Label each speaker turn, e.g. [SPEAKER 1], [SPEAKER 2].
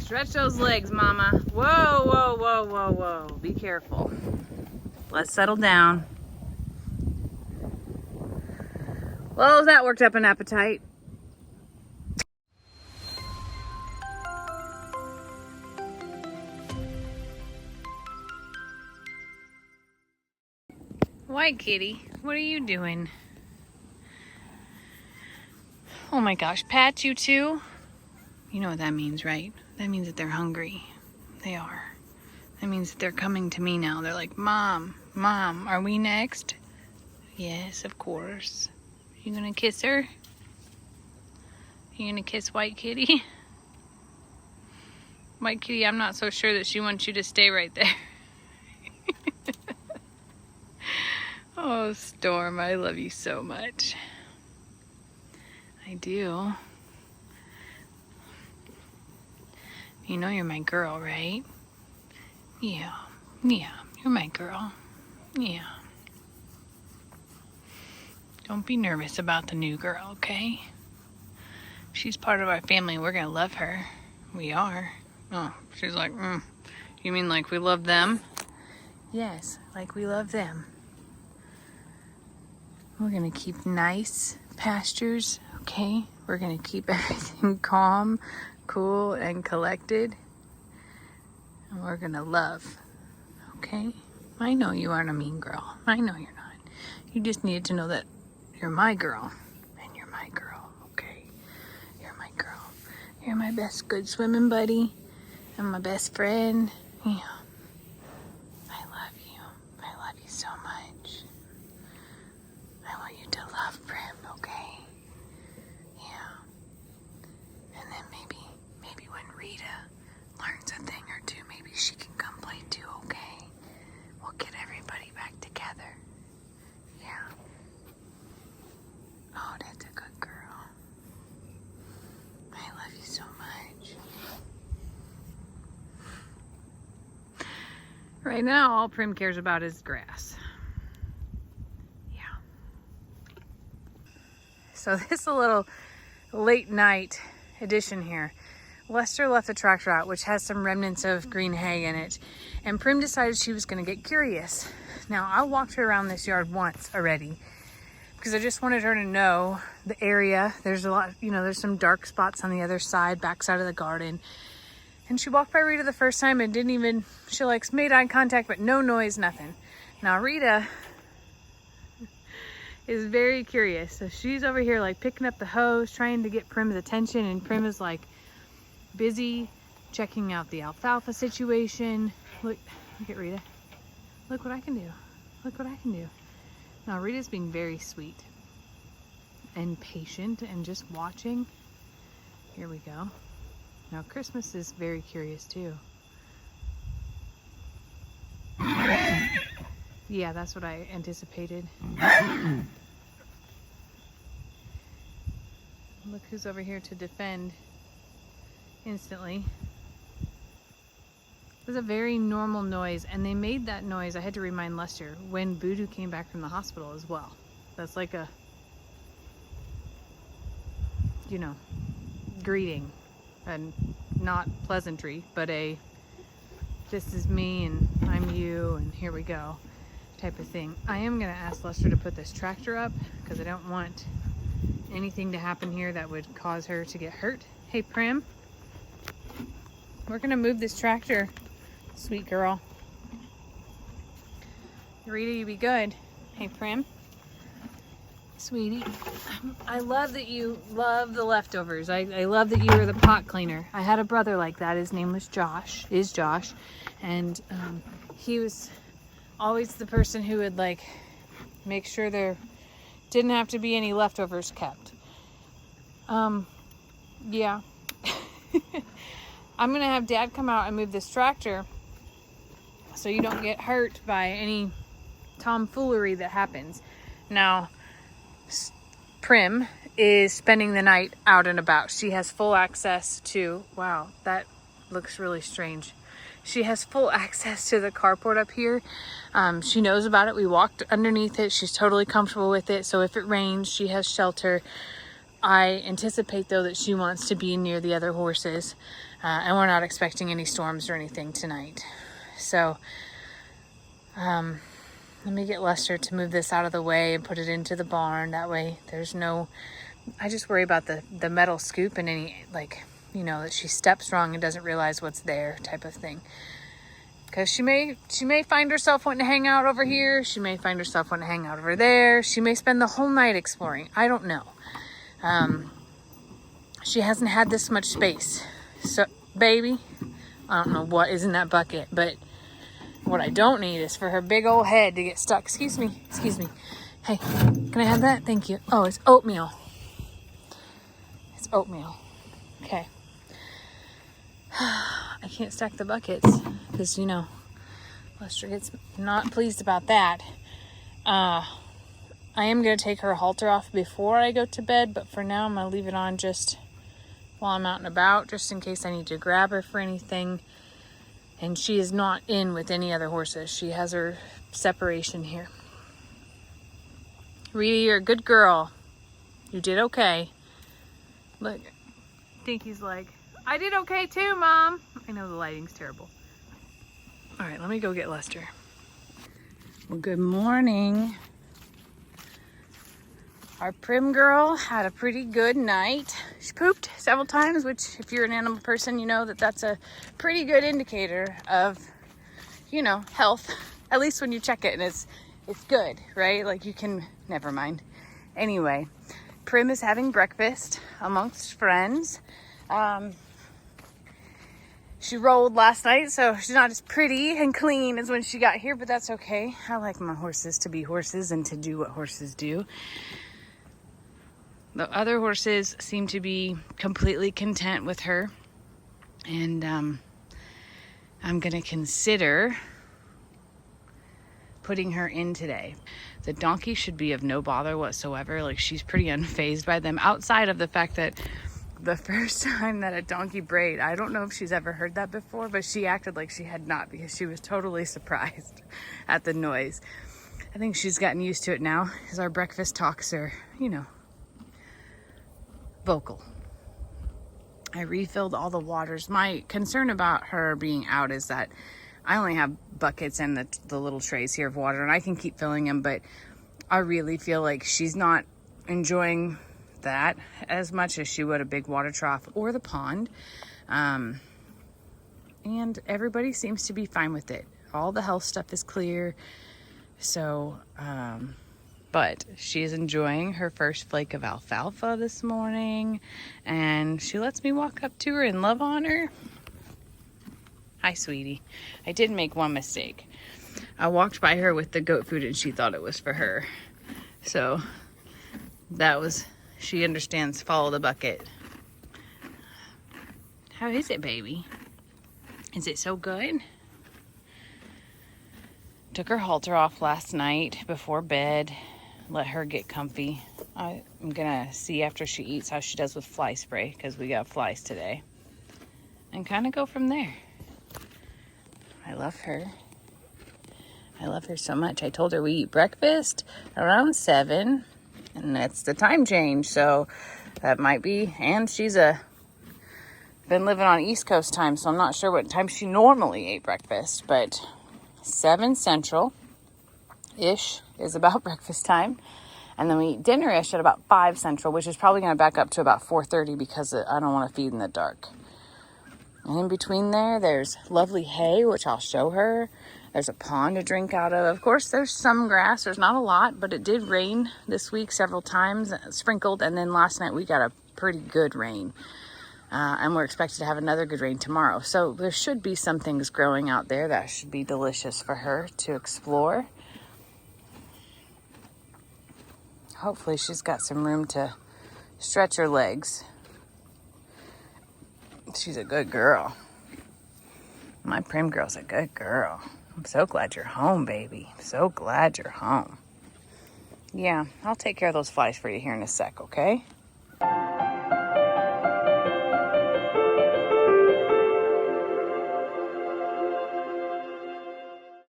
[SPEAKER 1] Stretch those legs, Mama. Whoa, whoa, whoa, whoa, whoa. Be careful. Let's settle down. Well, that worked up an appetite. White kitty, what are you doing? Oh my gosh, Pat, you too? You know what that means, right? That means that they're hungry. They are. That means that they're coming to me now. They're like, Mom, Mom, are we next? Yes, of course. You gonna kiss her? You gonna kiss White Kitty? White Kitty, I'm not so sure that she wants you to stay right there. Oh, Storm, I love you so much. I do. You know you're my girl, right? Yeah, you're my girl. Yeah. Don't be nervous about the new girl, okay? She's part of our family. We're gonna love her. We are. Oh, she's like, You mean like we love them? Yes, like we love them. We're gonna keep nice pastures, okay? We're gonna keep everything calm, cool, and collected. And we're gonna love, okay? I know you aren't a mean girl. I know you're not. You just need to know that you're my girl. And you're my girl, okay? You're my girl. You're my best good swimming buddy. And my best friend. Yeah. I love you. I love you so much. I want you to love Prim, okay? Yeah. And then maybe when Rita learns a thing or two, maybe she can come play too, okay? We'll get everybody back together. Yeah. Oh, that's a good girl. I love you so much. Right now, all Prim cares about is grass. Yeah. So this is a little late night edition here. Lester left the tractor out, which has some remnants of green hay in it, and Prim decided she was going to get curious. Now, I walked her around this yard once already because I just wanted her to know the area. There's a lot, there's some dark spots on the other side, backside of the garden. And she walked by Rita the first time and she made eye contact, but no noise, nothing. Now Rita is very curious. So she's over here like picking up the hose, trying to get Prim's attention. And Prim is like busy checking out the alfalfa situation. Look at Rita. Look what I can do. Look what I can do. Now Rita's being very sweet and patient and just watching. Here we go. Now Christmas is very curious too. Yeah, that's what I anticipated. Look who's over here to defend instantly. It was a very normal noise, and they made that noise, I had to remind Lester, when Voodoo came back from the hospital as well. That's like a, greeting. And not pleasantry, but a this is me and I'm you and here we go type of thing. I am going to ask Lester to put this tractor up because I don't want anything to happen here that would cause her to get hurt. Hey Prim, we're going to move this tractor, sweet girl. Rita, you be good. Hey Prim. Sweetie, I love that you love the leftovers. I love that you were the pot cleaner. I had a brother like that. His name was Josh, and he was always the person who would make sure there didn't have to be any leftovers kept. Yeah. I'm gonna have Dad come out and move this tractor so you don't get hurt by any tomfoolery that happens. Now, Prim is spending the night out and about. She has full access to, wow, that looks really strange. She has full access to the carport up here. She knows about it. We walked underneath it. She's totally comfortable with it. So if it rains, she has shelter. I anticipate though that she wants to be near the other horses, and we're not expecting any storms or anything tonight. So let me get Lester to move this out of the way and put it into the barn. That way there's no, I just worry about the metal scoop and any, like, you know, that she steps wrong and doesn't realize what's there type of thing. Because she may find herself wanting to hang out over here. She may find herself wanting to hang out over there. She may spend the whole night exploring. I don't know. She hasn't had this much space. So, baby, I don't know what is in that bucket, but what I don't need is for her big old head to get stuck. Excuse me. Hey, can I have that? Thank you. Oh, it's oatmeal. It's oatmeal. Okay. I can't stack the buckets because, you know, Lester gets not pleased about that. I am going to take her halter off before I go to bed, but for now I'm going to leave it on just while I'm out and about, just in case I need to grab her for anything. And she is not in with any other horses. She has her separation here. Rita, you're a good girl. You did okay. Look, Dinky's like, I did okay too, Mom. I know the lighting's terrible. All right, let me go get Lester. Well, good morning. Our Prim girl had a pretty good night. She pooped several times, which if you're an animal person, you know that that's a pretty good indicator of, you know, health. At least when you check it and it's good, right? Like you can, never mind. Anyway, Prim is having breakfast amongst friends. She rolled last night, so she's not as pretty and clean as when she got here, but that's okay. I like my horses to be horses and to do what horses do. The other horses seem to be completely content with her. And I'm going to consider putting her in today. The donkey should be of no bother whatsoever. Like, she's pretty unfazed by them, outside of the fact that the first time that a donkey brayed, I don't know if she's ever heard that before, but she acted like she had not, because she was totally surprised at the noise. I think she's gotten used to it now, because our breakfast talks are, you know, vocal. I refilled all the waters. My concern about her being out is that I only have buckets and the little trays here of water, and I can keep filling them, but I really feel like she's not enjoying that as much as she would a big water trough or the pond. And everybody seems to be fine with it. All the health stuff is clear. So, but she's enjoying her first flake of alfalfa this morning, and she lets me walk up to her and love on her. Hi, sweetie. I did make one mistake. I walked by her with the goat food and she thought it was for her. So that was, she understands follow the bucket. How is it, baby? Is it so good? Took her halter off last night before bed. Let her get comfy. I'm gonna see after she eats how she does with fly spray, because we got flies today. And kind of go from there. I love her. I love her so much. I told her we eat breakfast around 7, and that's the time change, so that might be, and she's been living on East Coast time, so I'm not sure what time she normally ate breakfast, but 7 Central-ish is about breakfast time. And then we eat dinner-ish at about 5 Central, which is probably going to back up to about 4:30 because I don't want to feed in the dark. And in between there's lovely hay, which I'll show her. There's a pond to drink out of. Of course, there's some grass. There's not a lot, but it did rain this week several times, sprinkled. And then last night we got a pretty good rain. And we're expected to have another good rain tomorrow. So there should be some things growing out there that should be delicious for her to explore. Hopefully she's got some room to stretch her legs. She's a good girl. My Prim girl's a good girl. I'm so glad you're home, baby. So glad you're home. Yeah, I'll take care of those flies for you here in a sec, okay?